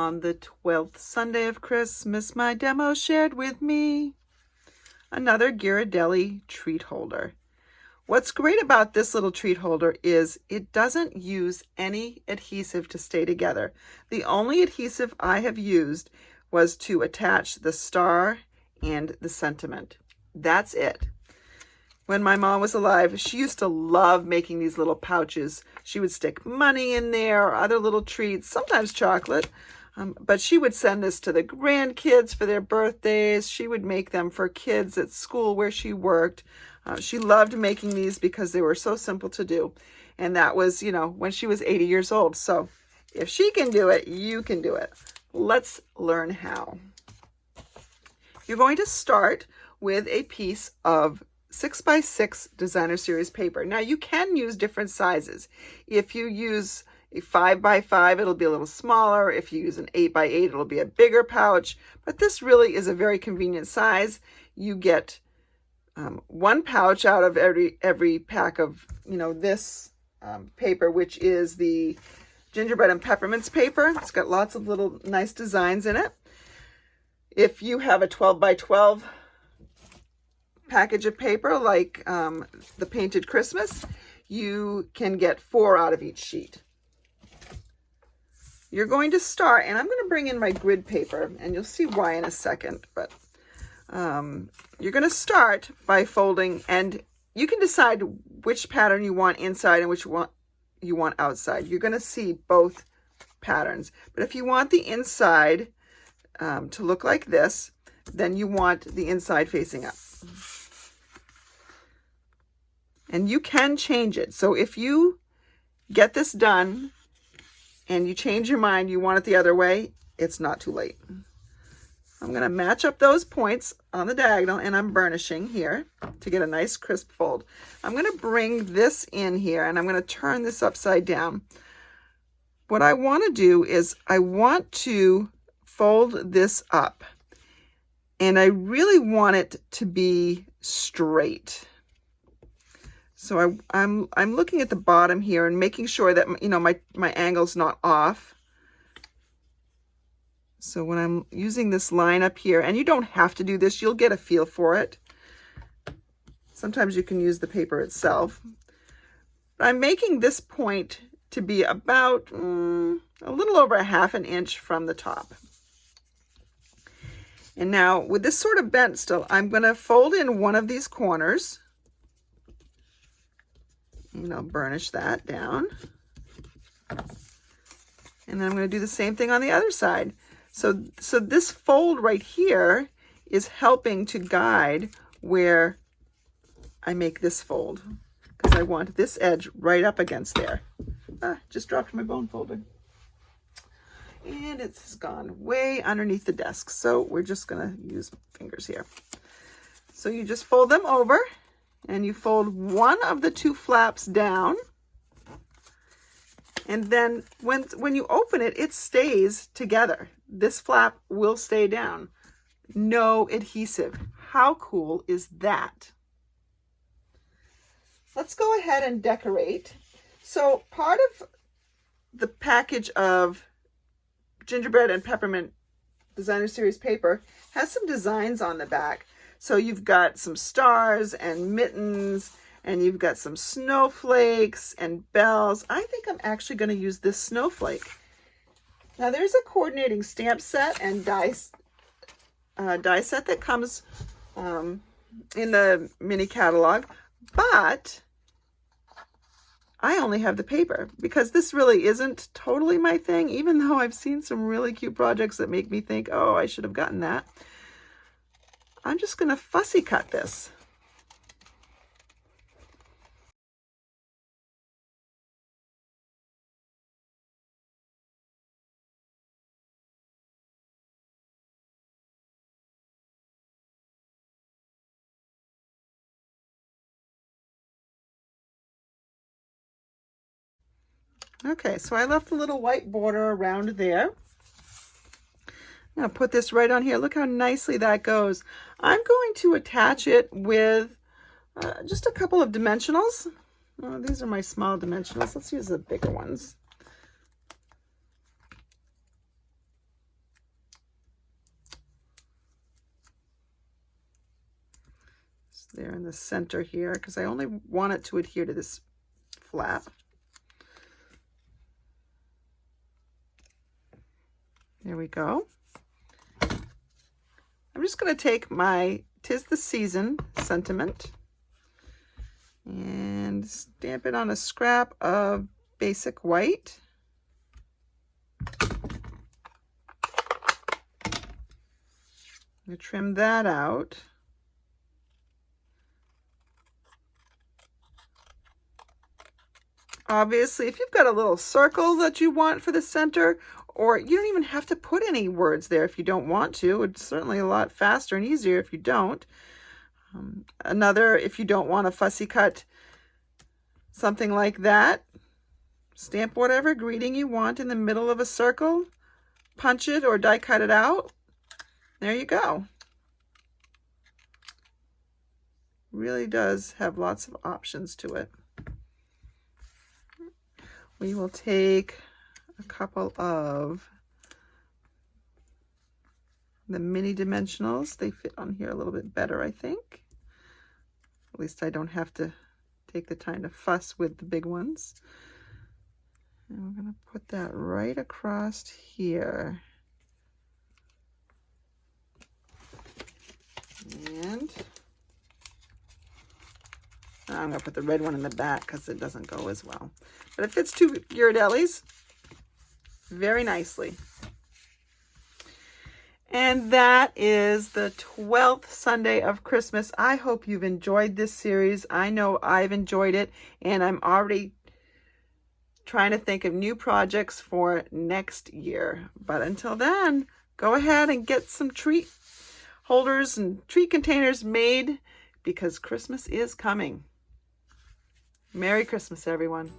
On the 12th Sunday of Christmas, my demo shared with me another Ghirardelli treat holder. What's great about this little treat holder is it doesn't use any adhesive to stay together. The only adhesive I have used was to attach the star and the sentiment. That's it. When my mom was alive, she used to love making these little pouches. She would stick money in there or other little treats, sometimes chocolate. But she would send this to the grandkids for their birthdays. She would make them for kids at school where she worked. She loved making these because they were so simple to do. And that was, when she was 80 years old. So if she can do it, you can do it. Let's learn how. You're going to start with a piece of 6x6 designer series paper. Now you can use different sizes. If you use a 5x5, it'll be a little smaller. If you use an 8x8, it'll be a bigger pouch. But this really is a very convenient size. You get one pouch out of every pack of this paper, which is the gingerbread and peppermints paper. It's got lots of little nice designs in it. If you have a 12x12 package of paper like the Painted Christmas, you can get 4 out of each sheet. You're going to start, and I'm going to bring in my grid paper, and you'll see why in a second, but you're going to start by folding, and you can decide which pattern you want inside and which one you want outside. You're going to see both patterns, but if you want the inside to look like this, then you want the inside facing up. And you can change it. So if you get this done and you change your mind, you want it the other way, it's not too late. I'm going to match up those points on the diagonal, and I'm burnishing here to get a nice crisp fold. I'm going to bring this in here, and I'm going to turn this upside down. What I want to do is I want to fold this up, and I really want it to be straight. So I'm looking at the bottom here and making sure that my angle's not off. So when I'm using this line up here, and you don't have to do this, you'll get a feel for it. Sometimes you can use the paper itself. But I'm making this point to be about a little over a ½ an inch from the top. And now with this sort of bent still, I'm going to fold in one of these corners. And I'll burnish that down. And then I'm going to do the same thing on the other side. So this fold right here is helping to guide where I make this fold, because I want this edge right up against there. Just dropped my bone folder. And it's gone way underneath the desk. So we're just going to use fingers here. So you just fold them over, and you fold one of the 2 flaps down. And then when you open it, it stays together. This flap will stay down. No adhesive. How cool is that? Let's go ahead and decorate. So part of the package of gingerbread and peppermint designer series paper has some designs on the back. So you've got some stars and mittens, and you've got some snowflakes and bells. I think I'm actually going to use this snowflake. Now there's a coordinating stamp set and die set that comes in the mini catalog, but I only have the paper because this really isn't totally my thing, even though I've seen some really cute projects that make me think, oh, I should have gotten that. I'm just going to fussy cut this. Okay, so I left a little white border around there. I'm going to put this right on here. Look how nicely that goes. I'm going to attach it with just a couple of dimensionals. Oh, these are my small dimensionals. Let's use the bigger ones. there in the center here because I only want it to adhere to this flap. There we go. I'm just going to take my 'Tis the Season sentiment and stamp it on a scrap of basic white. I'm going to trim that out. Obviously, if you've got a little circle that you want for the center, or you don't even have to put any words there if you don't want to. It's certainly a lot faster and easier if you don't. If you don't want a fussy cut, something like that, stamp whatever greeting you want in the middle of a circle, punch it or die cut it out. There you go. Really does have lots of options to it. We will take a couple of the mini dimensionals. They fit on here a little bit better, I think. At least I don't have to take the time to fuss with the big ones. And we're going to put that right across here. And I'm going to put the red one in the back because it doesn't go as well. But it fits 2 Ghirardellis very nicely. And that is the 12th Sunday of Christmas. I hope you've enjoyed this series. I know I've enjoyed it, and I'm already trying to think of new projects for next year. But until then, go ahead and get some treat holders and treat containers made because Christmas is coming. Merry Christmas, everyone.